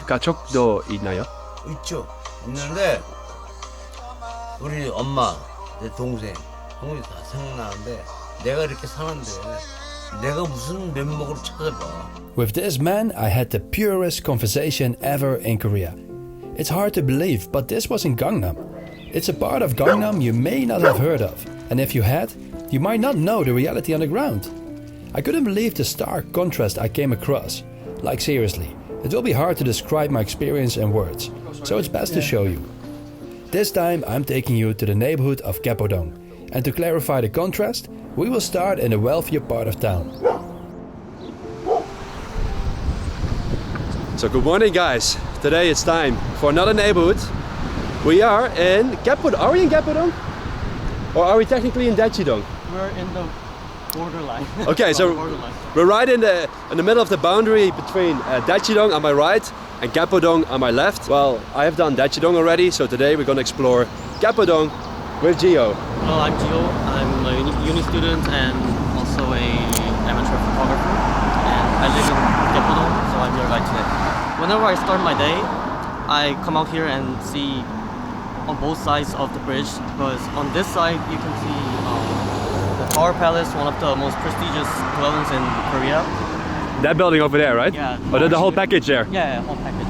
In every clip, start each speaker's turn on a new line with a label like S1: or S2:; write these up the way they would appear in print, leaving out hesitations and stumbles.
S1: 가족도 있나요?
S2: 있죠. 있는데 우리 엄마, 내 동생이 다 생각나는데 내가 이렇게 사는데 내가 무슨 면목으로 찾아봐.
S3: With this man, I had the purest conversation ever in Korea. It's hard to believe, but this was in Gangnam. It's a part of Gangnam you may not have heard of, and if you had, you might not know the reality on the ground. I couldn't believe the stark contrast I came across. Like seriously, it will be hard to describe my experience in words, so it's best to show you. This time I'm taking you to the neighborhood of Gaepo-dong, and to clarify the contrast, we will start in the wealthier part of town.
S1: So good morning guys, today it's time for another neighborhood. We are in Gaepo-dong. Are we in Gaepo-dong? Or are we technically in Daejeon?
S4: We're in the borderline.
S1: Okay, so we're right in the middle of the boundary between Daejeon on my right and Gaepo-dong on my left. Well, I have done Daejeon already, so today we're going to explore Gaepo-dong with Gio.
S4: Hello, I'm Gio. I'm a uni student and also a amateur photographer. And I live in Gaepo-dong, so I'm your guide today. Whenever I start my day, I come out here and see on both sides of the bridge, because on this side you can see the Tower Palace, one of the most prestigious dwellings in Korea.
S1: That building over there, right?
S4: Yeah.
S1: Oh, the whole package there?
S4: Yeah, whole package.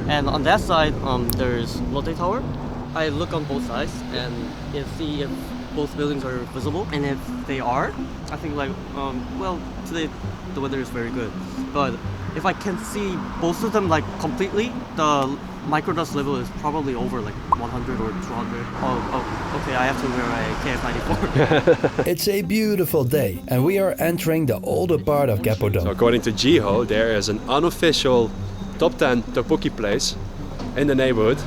S4: And on that side, there's Lotte Tower. I look on both sides and see if both buildings are visible, and if they are, I think like, well, today the weather is very good. But if I can see both of them like completely, the microdust level is probably over like 100 or 200. Oh, okay, I have to wear a KF94.
S3: It's a beautiful day, and we are entering the older part of Gaepo-dong.
S1: So according to Jiho, there is an unofficial top 10 tteokbokky place in the neighborhood.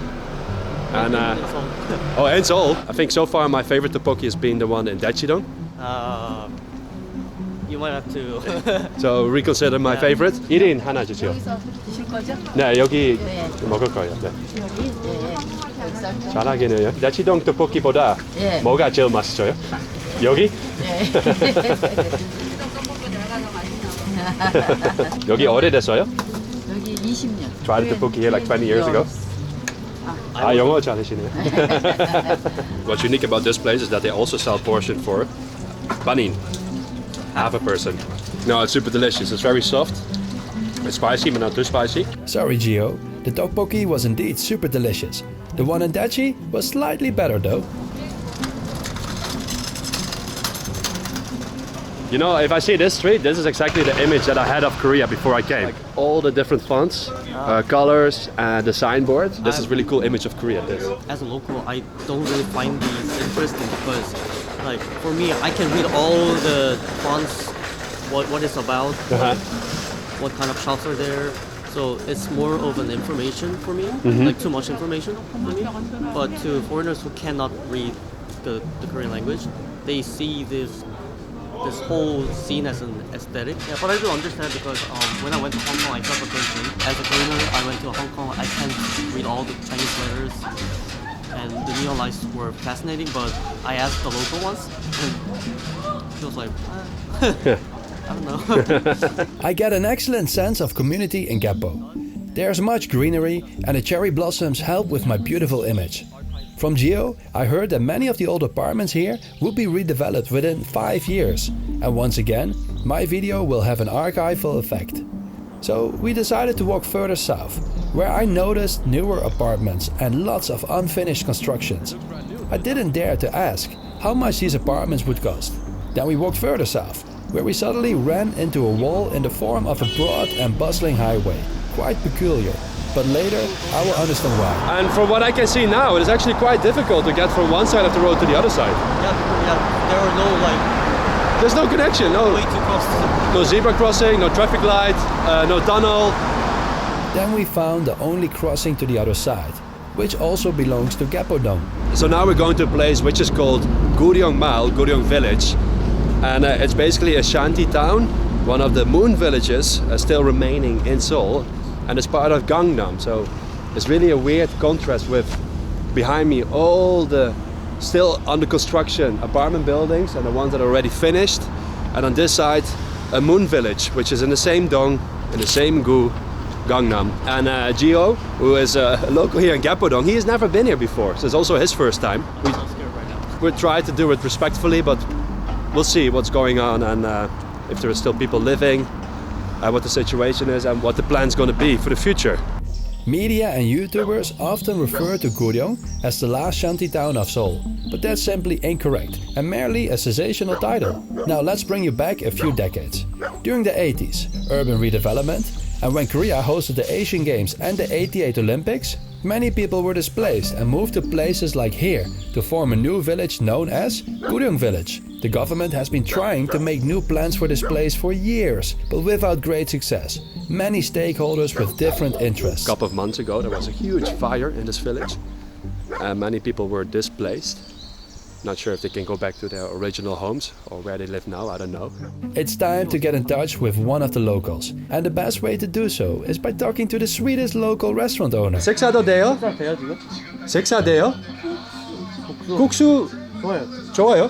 S1: And in Seoul. I think so far my favorite tteokbokky has been the one in Daejeon.
S4: You might have to.
S1: So reconsider my favorite. 1인 하나 주세요.
S5: 여기서 드실 거죠?
S1: 네, 여기
S5: 네.
S1: 먹을 거예요. 네.
S5: 여기? 네.
S1: 잘하겠네요. 다치동 떡볶이보다
S5: 예.
S1: 뭐가 제일 맛있어요? 여기?
S5: 네.
S1: 여기 오래됐어요?
S5: 여기 20년.
S1: Tried the 떡볶이 here like 20 years ago. 영어 잘하시네요. What's unique about this place is that they also sell portion for panin, half a person. No, it's super delicious. It's very soft. It's spicy, but not too spicy.
S3: Sorry Gio, the tteokbokki was indeed super delicious. The one in Daejeon was slightly better though.
S1: You know, if I see this street, this is exactly the image that I had of Korea before I came. Like all the different fonts, colors, and the signboards. This is really cool image of Korea. This.
S4: As a local, I don't really find these interesting because, like, for me, I can read all the fonts, what it's about, what kind of shops are there. So it's more of an information for me, like too much information for me. But to foreigners who cannot read the Korean language, they see this whole scene as an aesthetic. Yeah, but I do understand because when I went to Hong Kong, I felt the same thing. As a foreigner, I went to Hong Kong, I can't read all the Chinese letters, and the neon lights were fascinating, but I asked the local ones, and she was like, I don't know.
S3: I get an excellent sense of community in Gaepo. There's much greenery, and the cherry blossoms help with my beautiful image. From Gio, I heard that many of the old apartments here would be redeveloped within 5 years. And once again, my video will have an archival effect. So we decided to walk further south, where I noticed newer apartments and lots of unfinished constructions. I didn't dare to ask how much these apartments would cost. Then we walked further south, where we suddenly ran into a wall in the form of a broad and bustling highway. Quite peculiar. But later, I will understand why.
S1: And from what I can see now, it is actually quite difficult to get from one side of the road to the other side.
S4: Yeah, there were no
S1: There's no connection, no.
S4: way to cross.
S1: No zebra crossing, no traffic light, no tunnel.
S3: Then we found the only crossing to the other side, which also belongs to Gaepo-dong.
S1: So now we're going to a place which is called Guryong Mail, Guryong Village. And it's basically a Shanty town, one of the moon villages still remaining in Seoul. And it's part of Gangnam, so it's really a weird contrast with behind me all the still under construction apartment buildings and the ones that are already finished, and on this side a moon village which is in the same dong, in the same gu, Gangnam. And Gio, who is a local here in Gaepo-dong, he has never been here before, so it's also his first time. We try to do it respectfully, but we'll see what's going on and if there are still people living, what the situation is and what the plan's going to be for the future.
S3: Media and YouTubers often refer to Guryong as the last shanty town of Seoul, but that's simply incorrect and merely a sensational title. Now let's bring you back a few decades. During the 80s, urban redevelopment, and when Korea hosted the Asian Games and the '88 Olympics, many people were displaced and moved to places like here to form a new village known as Guryong Village. The government has been trying to make new plans for this place for years, but without great success. Many stakeholders with different interests.
S1: A couple of months ago there was a huge fire in this village and many people were displaced. Not sure if they can go back to their original homes or where they live now, I don't know.
S3: It's time to get in touch with one of the locals, and the best way to do so is by talking to the sweetest local restaurant owner.
S1: 식사도 돼요?
S4: 돼요 지금?
S1: 식사 돼요? 국수 좋아요?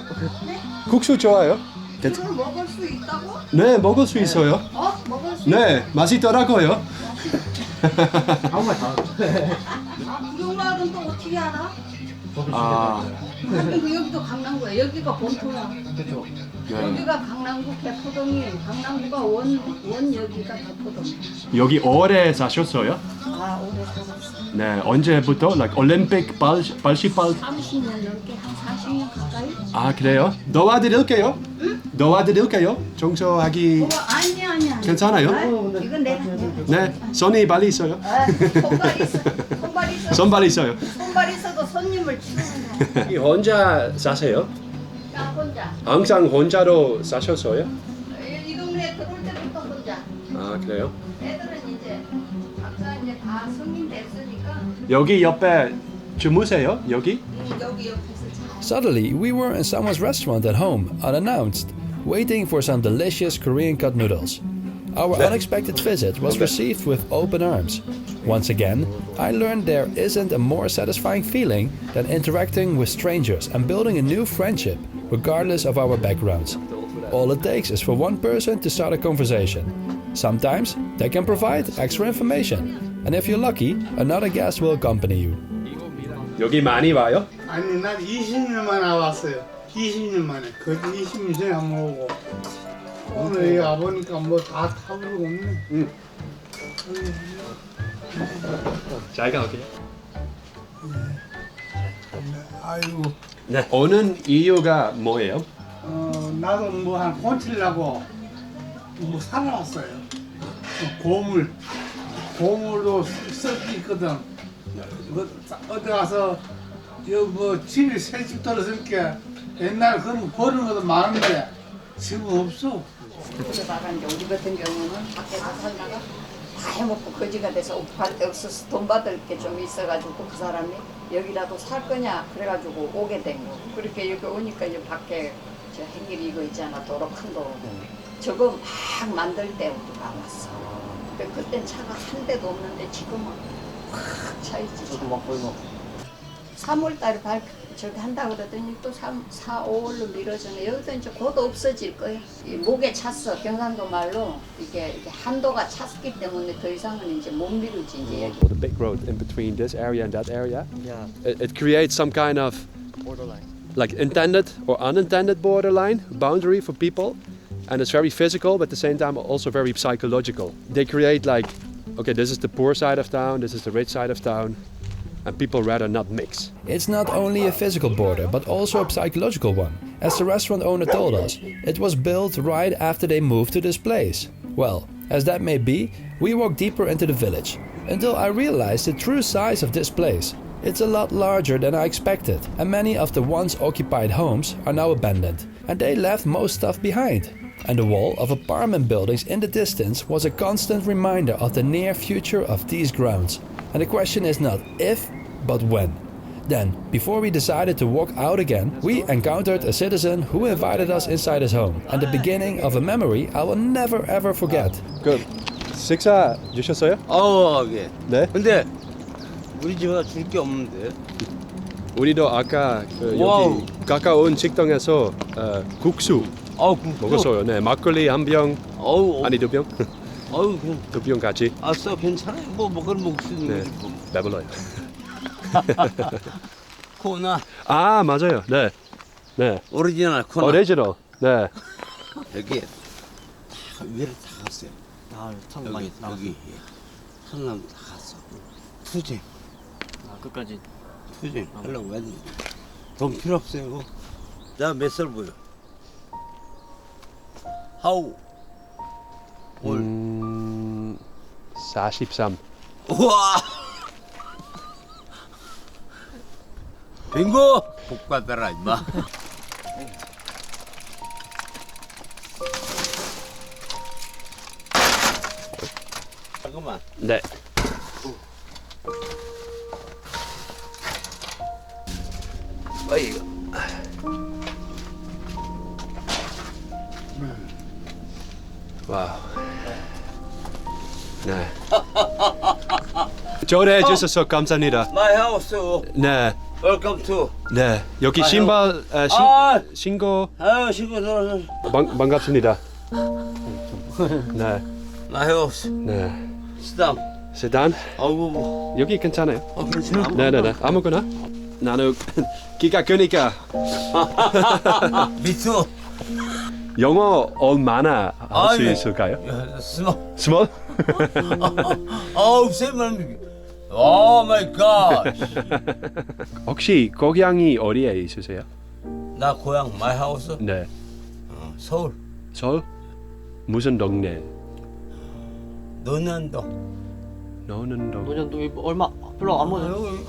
S1: 국수 좋아요?
S6: 이걸 먹을 수 있다고?
S1: 네, 먹을 수 있어요.
S6: 먹을 수
S1: 네, 맛있더라고요.
S6: 구룡마을은 또 어떻게 알아?
S1: 아,
S6: 여기도 강남구야. 여기가 본토야. 여기가 강남구 개포동이 강남구가 원 여기가 개포동.
S1: 여기 오래 사셨어요?
S6: 아 오래 살았어.
S1: 네, 언제부터? Like 올림픽 발시발?
S6: 30년 넘게 한 40년 가까이.
S1: 아, 그래요? 도와드릴게요. 도와드릴게요. 청소하기
S6: 아니야.
S1: 괜찮아요?
S6: 이건 내가.
S1: 네, 손이 빨리 있어요.
S6: 손발 있어.
S1: 손발 있어요.
S6: 손발 있어도 손님을 치우는 거야.
S1: 혼자 사세요?
S6: 나 혼자.
S1: 항상 혼자로 사셨어요?
S6: 이 동네 들어올 때부터 혼자.
S1: 아, 그래요?
S6: 애들은 이제 각자 이제 다 성인 됐으니까
S1: 여기 옆에 주무세요? 여기?
S6: 여기 옆에서 자.
S3: Suddenly, we were in someone's restaurant at home, unannounced, waiting for some delicious Korean cut noodles. Our unexpected visit was received with open arms. Once again, I learned there isn't a more satisfying feeling than interacting with strangers and building a new friendship, regardless of our backgrounds. All it takes is for one person to start a conversation. Sometimes they can provide extra information, and if you're lucky, another guest will accompany you.
S1: 여기 많이 와요?
S7: 아니 난 20년 만에 왔어요. 20년 만에. 그 20년 전에 안 먹고 오늘 여기 와보니까 뭐 다 타버리고 없네.
S1: 잘 가오게요.
S7: 아이고
S1: 네. 오는 이유가 뭐예요?
S7: 나도 뭐 한 콘칠라고 뭐 사러 왔어요. 고물도 썩기 있거든. 뭐 어디 가서 여기 뭐 집에 새 집 들었으니까 옛날 그런 버리는 것도 많은데 지금 없어.
S6: 그러다가 이제 우리 같은 경우는 밖에서 살다가 다 해먹고 거지가 돼서 옷팔 데 없어서 돈 받을 게 좀 있어가지고 그 사람이 여기라도 살 거냐 그래가지고 오게 된 거. 그렇게 여기 오니까 이제 밖에 저 행길 이거 있잖아 도로 큰 도로. 저거 막 만들 때 우리가 왔어. 근데 그땐 차가 한 대도 없는데 지금은 확 차 있지.
S4: 저도 막 거의 막
S6: 3월달에 저기 한다 그러더니 또 3, 4, 5월로 미뤄지네. 여기도 이제 곧 없어질 거야. 이 목에 찼어. 경상도 말로 이게 한도가 찼기 때문에 더 이상은 이제 못 미루지 이제.
S1: The big road in between this area and that area.
S4: yeah
S1: It creates some kind of
S4: borderline.
S1: like intended or unintended borderline boundary for people, and it's very physical but at the same time also very psychological. They create like, okay, this is the poor side of town, this is the rich side of town, and people rather not mix.
S3: It's not only a physical border, but also a psychological one. As the restaurant owner told us, it was built right after they moved to this place. Well, as that may be, we walked deeper into the village, until I realized the true size of this place. It's a lot larger than I expected, and many of the once occupied homes are now abandoned, and they left most stuff behind. And the wall of apartment buildings in the distance was a constant reminder of the near future of these grounds. And the question is not if, but when. Then, before we decided to walk out again, we encountered a citizen who invited us inside his home, and the beginning of a memory I will never ever forget.
S1: Good. 식사 주셨어요?
S2: 예.
S1: 네.
S2: 근데 우리 집에 줄 게 없는데.
S1: 우리도 아까 그
S2: 와우.
S1: 여기 가까운 식당에서 국수
S2: 아우
S1: 먹었어요. 네, 막걸리 한 병,
S2: 어우
S1: 아니 두 병.
S2: 어유 그냥
S1: 2병 같이.
S2: 알았어 괜찮아요. 뭐 그런 먹을 수 있는
S1: 네.
S2: 거지 뭐.
S1: 배불러요.
S2: 코나
S1: 아 맞아요. 네. 네.
S2: 오리지널 코나.
S1: 오리지널. 네.
S2: 여기 다 위를 다 갔어요.
S4: 참
S2: 여기
S4: 많이 나왔어.
S2: 여기 한남 다 갔어. 투쟁
S4: 끝까지.
S2: 투쟁 하려고 했는데 돈 필요 없어요. 나 몇 살 보여? 하우 올
S1: 43.
S2: 우와 빙고 복 받아라 임마. 잠깐만.
S1: 네. 어이구. 와우. 네. 초대해 주셔서 감사합니다.
S2: My house.
S1: 네.
S2: Welcome to.
S1: 네. 여기 신발 신고
S2: 신고 들어서.
S1: 반갑습니다. 네.
S2: My house.
S1: 네.
S2: Sit
S1: 세단
S2: 아이고 뭐.
S1: 여기 괜찮아요.
S2: 괜찮아.
S1: 네네네. 아무거나. 나는 기가 크니까
S2: 미투.
S1: 영어 얼마나 할 수
S2: 네.
S1: 있을까요?
S2: 스몰.
S1: 스몰?
S2: 아우 세만. 오 마이 갓.
S1: 혹시 고향이 어디에 있으세요?
S2: 나 고향 my house.
S1: 네.
S2: 서울.
S1: 서울? 무슨 동네?
S2: 논현동.
S1: 노는동.
S4: 노년도 얼마 별로 안 먼.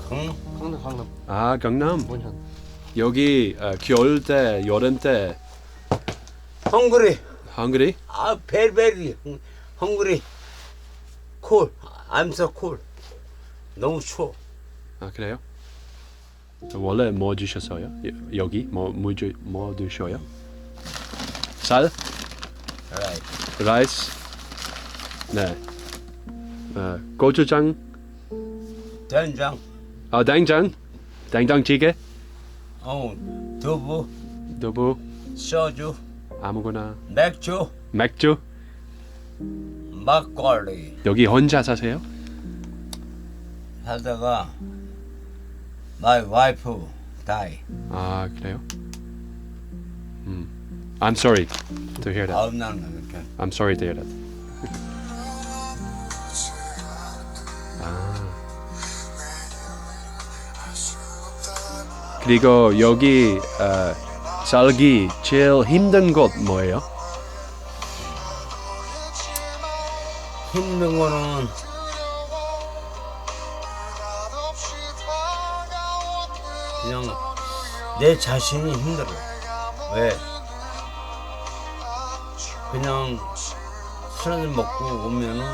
S4: 강남.
S1: 아 경남.
S4: 노년.
S1: 여기 겨울 때, 여름 때
S2: 헝그리.
S1: 헝그리?
S2: 아 베리. 헝그리. 콜. I'm so cool. 너무 추워.
S1: 아 그래요? 원래 뭐 주셨어요? 여기 뭐 드셔요? 쌀?
S2: Right.
S1: 라이스? 네. 고추장?
S2: 된장.
S1: 아 된장? 된장찌개?
S2: 두부.
S1: 두부?
S2: 소주.
S1: 아무거나.
S2: 맥주.
S1: 맥주?
S2: 막걸리.
S1: 여기 혼자 사세요?
S2: 살다가 my wife die.
S1: 아 그래요? I'm sorry to hear that.
S2: 아우 나는 이렇게.
S1: I'm sorry to hear that. 그리고 여기 살기 제일 힘든 곳 뭐예요?
S2: 힘든 거는 그냥 내 자신이 힘들어. 왜? 그냥 술 한잔 먹고 오면은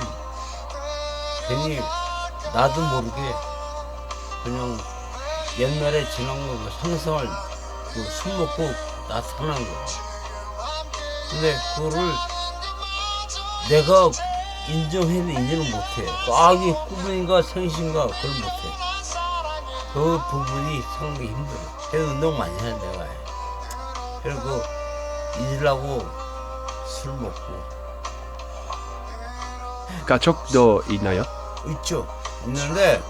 S2: 괜히 나도 모르게 그냥 옛날에 지난 거 상상을 술 먹고 나타난 거야. 근데 그거를 내가 인정해도 인정을 못해. 이게 꿈인가 생신가 그걸 못해. 그 부분이 상당히 힘들어. 그래서 운동 많이 해 내가 해. 그리고 잊으려고 술 먹고.
S1: 가족도 있나요?
S2: 있죠. 있는데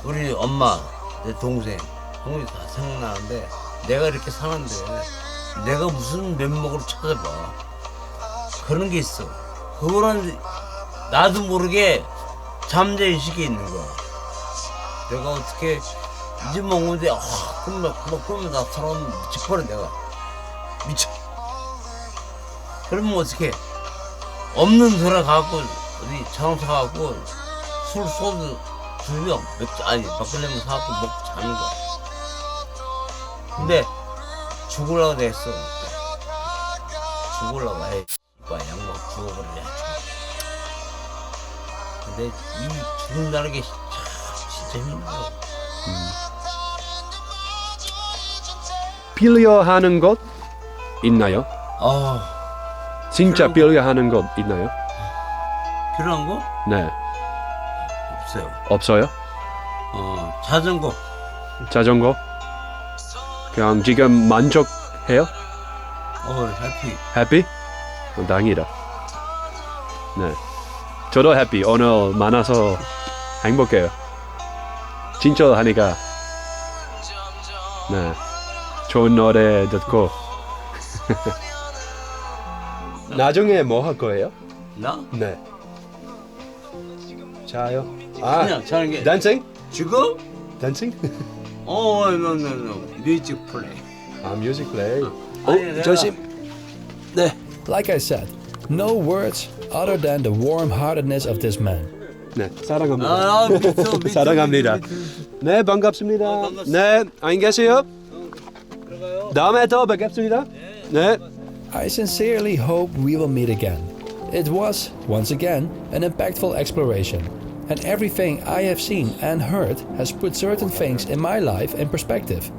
S2: 우리 엄마, 내 동생 다 생각나는데 내가 이렇게 사는데 내가 무슨 면목으로 찾아봐. 그런 게 있어. 그거는 나도 모르게 잠재의식에 있는 거야. 내가 어떻게 이제 먹는데 그러면 나타나면 미쳐버려 내가. 미쳐. 그러면 어떻게 없는 소리 갖고 어디 자동차 갖고 술 소주 2병 맥주 막걸리면 사갖고 먹고 자는 거야. 근데 죽으려고 됐어. 죽으려고 해. 이봐 양막 죽어버리냐. 근데 이 죽는다는 게 진짜 힘들어.
S1: 빌려하는 곳 있나요? 진짜
S2: 필요한
S1: 빌려하는 곳 있나요?
S2: 필요한 거?
S1: 네.
S2: 없어요.
S1: 없어요?
S2: 자전거.
S1: 자전거? 그냥 지금 만족해요?
S2: 해피.
S1: 해피? 다행이다. 네. 저도 해피. 오늘 만나서 행복해요. 진짜 하니까. 네. 좋은 노래 듣고. 나중에 뭐 할 거예요?
S2: 나?
S1: 네. 자요. 아,
S2: 그냥 자는 게
S1: 댄싱?
S2: 지금?
S1: 댄싱?
S2: no. 뮤직 플레이.
S1: 아, 뮤직 플레이.
S2: 아니, 내가-
S1: 조심. 네.
S3: Like I said, no words other than the warm-heartedness of this man.
S1: 네, 사랑합니다.
S2: 아, 미쳐.
S1: 사랑합니다. 네, 반갑습니다. 네, 안녕히 계세요. 다음에 또 뵙겠습니다. 네.
S3: I sincerely hope we will meet again. It was, once again, an impactful exploration, and everything I have seen and heard has put certain things in my life in perspective.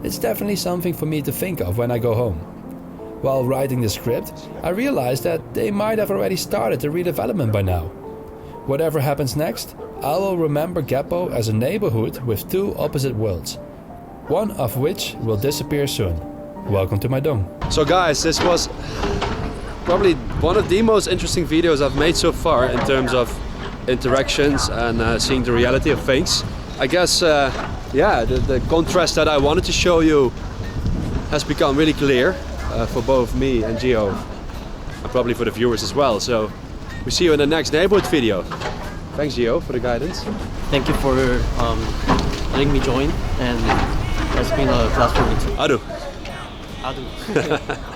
S3: It's definitely something for me to think of when I go home. While writing the script, I realized that they might have already started the redevelopment by now. Whatever happens next, I will remember Gaepo as a neighborhood with two opposite worlds, one of which will disappear soon. Welcome to my dong.
S1: So guys, this was probably one of the most interesting videos I've made so far in terms of interactions and seeing the reality of things. I guess, the contrast that I wanted to show you has become really clear for both me and Gio, and probably for the viewers as well. So we see you in the next neighborhood video. Thanks Gio for the guidance.
S4: Thank you for letting me join, and it's been a class for me too.
S1: Adu.
S4: Adu.